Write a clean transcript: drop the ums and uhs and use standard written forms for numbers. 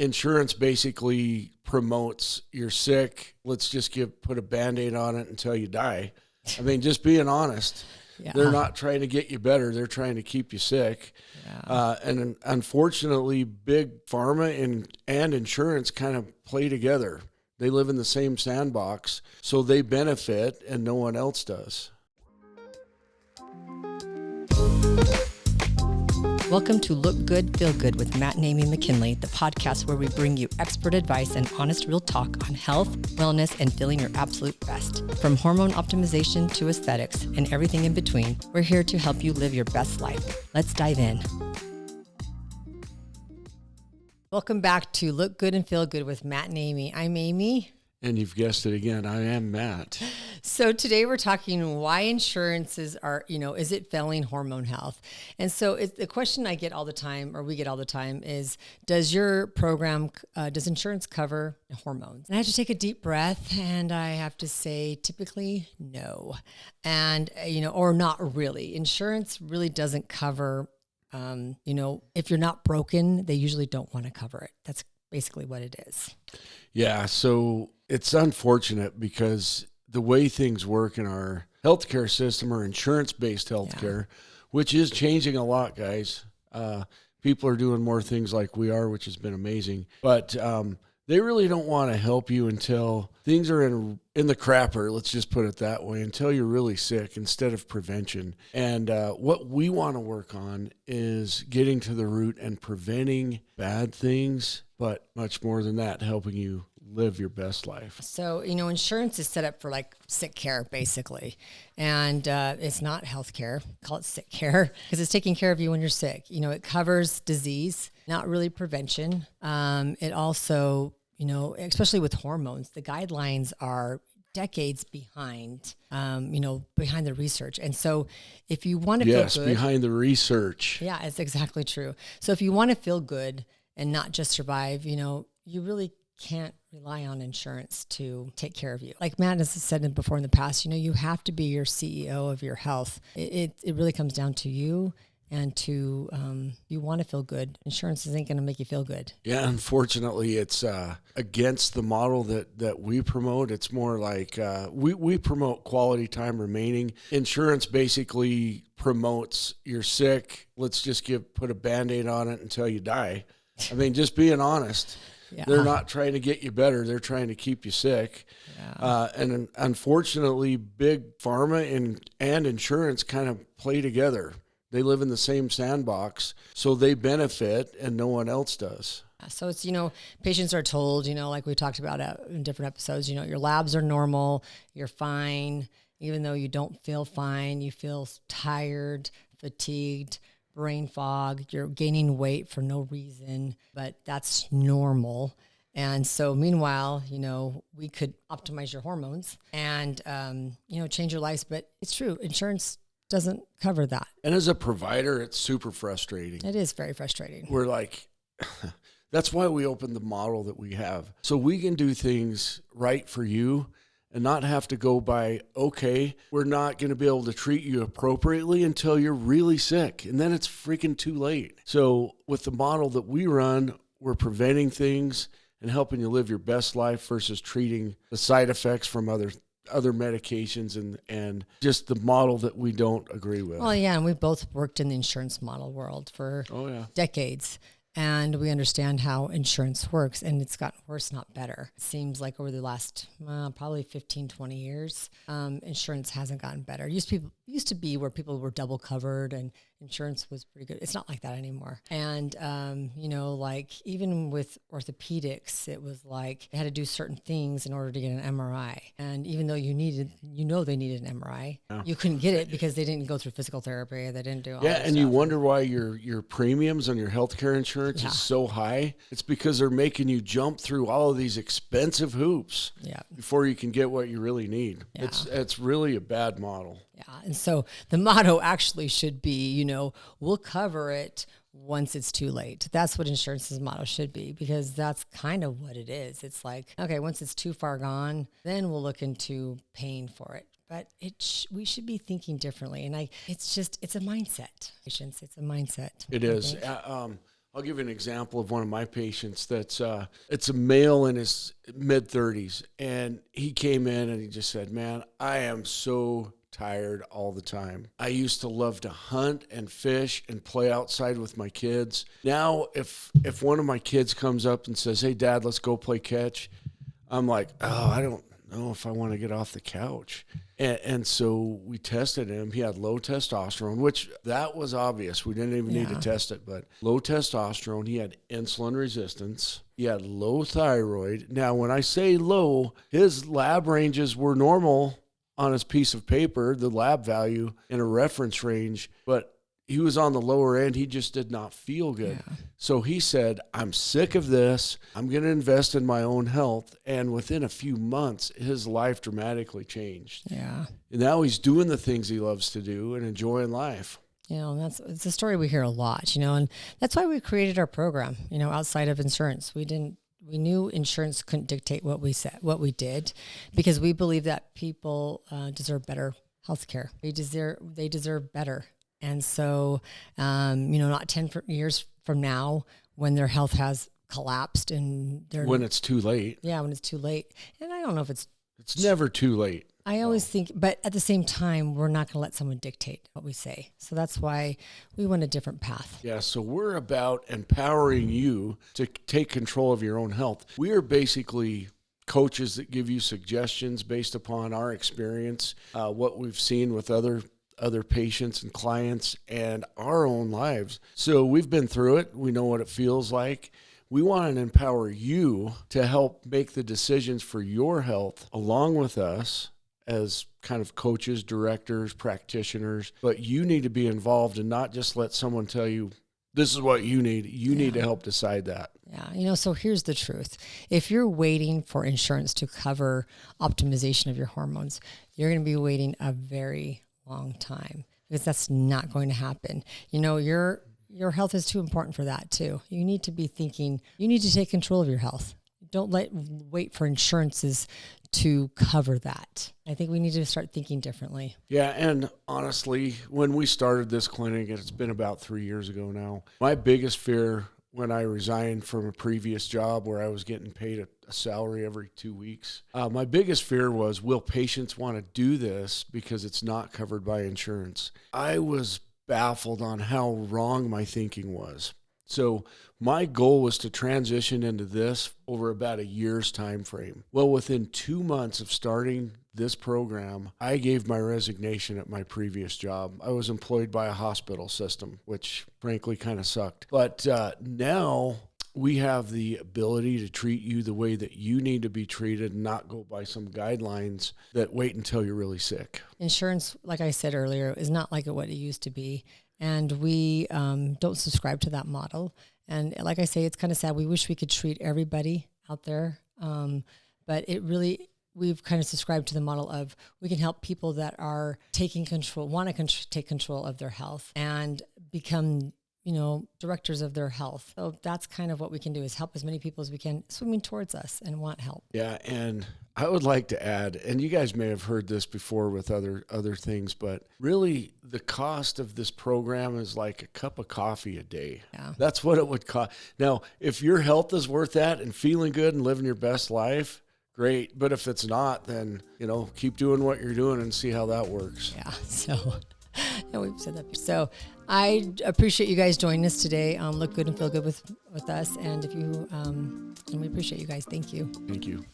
insurance basically promotes you're sick. Let's just put a Band-Aid on it until you die. I mean, just being honest. Yeah. They're not trying to get you better. They're trying to keep you sick. Yeah. And unfortunately, big pharma and insurance kind of play together. They live in the same sandbox, so they benefit and no one else does. Welcome to Look Good, Feel Good with Matt and Amy McKinley, the podcast where we bring you expert advice and honest, real talk on health, wellness, and feeling your absolute best. From hormone optimization to aesthetics and everything in between, we're here to help you live your best life. Let's dive in. Welcome back to Look Good and Feel Good with Matt and Amy. I'm Amy. And you've guessed it again, I am Matt. So today we're talking why insurances are, is it failing hormone health? And so the question I get all the time, or we get all the time, is does your program, does insurance cover hormones? And I have to take a deep breath and I have to say typically no. And, or not really. Insurance really doesn't cover, if you're not broken, they usually don't want to cover it. That's basically what it is. Yeah, so it's unfortunate because the way things work in our healthcare system or insurance-based healthcare, which is changing a lot, guys. People are doing more things like we are, which has been amazing. But they really don't want to help you until things are in the crapper, let's just put it that way, until you're really sick instead of prevention. And what we want to work on is getting to the root and preventing bad things, but much more than that, helping you live your best life. So, insurance is set up for like sick care, basically. And it's not health care. Call it sick care because it's taking care of you when you're sick. It covers disease, not really prevention. It also, especially with hormones, the guidelines are decades behind, behind the research. And so if you want to feel good. Yes, behind the research. Yeah, it's exactly true. So if you want to feel good and not just survive, you really can't rely on insurance to take care of you. Like Matt has said before in the past, you have to be your CEO of your health. It really comes down to you and to you want to feel good. Insurance isn't going to make you feel good. Yeah, unfortunately, it's against the model that we promote. It's more like we promote quality time remaining. Insurance basically promotes you're sick. Let's just put a Band-Aid on it until you die. I mean, just being honest. Yeah. They're not trying to get you better. They're trying to keep you sick. Yeah. And unfortunately, big pharma and insurance kind of play together. They live in the same sandbox, so they benefit and no one else does. So it's, patients are told, like we talked about in different episodes, your labs are normal, you're fine. Even though you don't feel fine, you feel tired, fatigued, brain fog, you're gaining weight for no reason, but that's normal. And so meanwhile, we could optimize your hormones and, change your lives. But it's true. Insurance doesn't cover that. And as a provider, it's super frustrating. It is very frustrating. We're like, that's why we opened the model that we have. So we can do things right for you and not have to go by, okay, we're not going to be able to treat you appropriately until you're really sick. And then it's freaking too late. So with the model that we run, we're preventing things and helping you live your best life versus treating the side effects from other medications and just the model that we don't agree with. Well, yeah, and we both worked in the insurance model world for decades. And we understand how insurance works, and it's gotten worse, not better. It seems like over the last probably 15, 20 years, insurance hasn't gotten better. It used to be where people were double covered and insurance was pretty good. It's not like that anymore. And, like even with orthopedics, it was like they had to do certain things in order to get an MRI. And even though they needed an MRI, you couldn't get it because they didn't go through physical therapy. They didn't do all that and stuff. You wonder why your premiums on your healthcare insurance is so high. It's because they're making you jump through all of these expensive hoops before you can get what you really need. Yeah. It's really a bad model. Yeah. And so the motto actually should be, we'll cover it once it's too late. That's what insurance's motto should be, because that's kind of what it is. It's like, okay, once it's too far gone, then we'll look into paying for it. But we should be thinking differently. And it's a mindset. It's a mindset. It is. I'll give you an example of one of my patients that's it's a male in his mid-30s, and he came in and he just said, man, I am so tired all the time. I used to love to hunt and fish and play outside with my kids. Now, if one of my kids comes up and says, hey, Dad, let's go play catch, I'm like, oh, I don't know if I want to get off the couch. And so we tested him. He had low testosterone, which that was obvious. We didn't even need to test it, but low testosterone. He had insulin resistance. He had low thyroid. Now, when I say low, his lab ranges were normal on his piece of paper, the lab value in a reference range, but he was on the lower end. He just did not feel good. Yeah. So he said, I'm sick of this. I'm going to invest in my own health. And within a few months, his life dramatically changed. Yeah. And now he's doing the things he loves to do and enjoying life. It's a story we hear a lot, and that's why we created our program, outside of insurance. We knew insurance couldn't dictate what we did, because we believe that people deserve better health care. They deserve better. And so, not 10 years from now, when their health has collapsed and when it's too late. Yeah, when it's too late. And I don't know if it's never too late. I always think, but at the same time, we're not going to let someone dictate what we say. So that's why we went a different path. Yeah, so we're about empowering you to take control of your own health. We are basically coaches that give you suggestions based upon our experience, what we've seen with other patients and clients, and our own lives. So we've been through it. We know what it feels like. We want to empower you to help make the decisions for your health along with us as kind of coaches, directors, practitioners. But you need to be involved and not just let someone tell you, this is what you need. You need to help decide that. Yeah. So here's the truth. If you're waiting for insurance to cover optimization of your hormones, you're going to be waiting a very long time, because that's not going to happen. Your health is too important for that too. You need to be thinking, you need to take control of your health. Don't wait for insurances to cover that. I think we need to start thinking differently. Yeah, and honestly, when we started this clinic, and it's been about 3 years ago now, my biggest fear when I resigned from a previous job where I was getting paid a salary every 2 weeks, my biggest fear was, will patients want to do this because it's not covered by insurance? I was baffled on how wrong my thinking was. So my goal was to transition into this over about a year's time frame. Well, within 2 months of starting this program, I gave my resignation at my previous job. I was employed by a hospital system, which frankly kind of sucked. But now we have the ability to treat you the way that you need to be treated and not go by some guidelines that wait until you're really sick. Insurance, like I said earlier, is not like what it used to be. And we don't subscribe to that model. And like I say, it's kind of sad. We wish we could treat everybody out there. But we've kind of subscribed to the model of we can help people that are taking control, want to take control of their health and become, directors of their health. So that's kind of what we can do, is help as many people as we can swimming towards us and want help. Yeah. And I would like to add, and you guys may have heard this before with other things, but really the cost of this program is like a cup of coffee a day. Yeah. That's what it would cost. Now, if your health is worth that and feeling good and living your best life, great. But if it's not, then, keep doing what you're doing and see how that works. Yeah. So, and we've said that. So I appreciate you guys joining us today. Look good and feel good with us. And if you, and we appreciate you guys. Thank you. Thank you.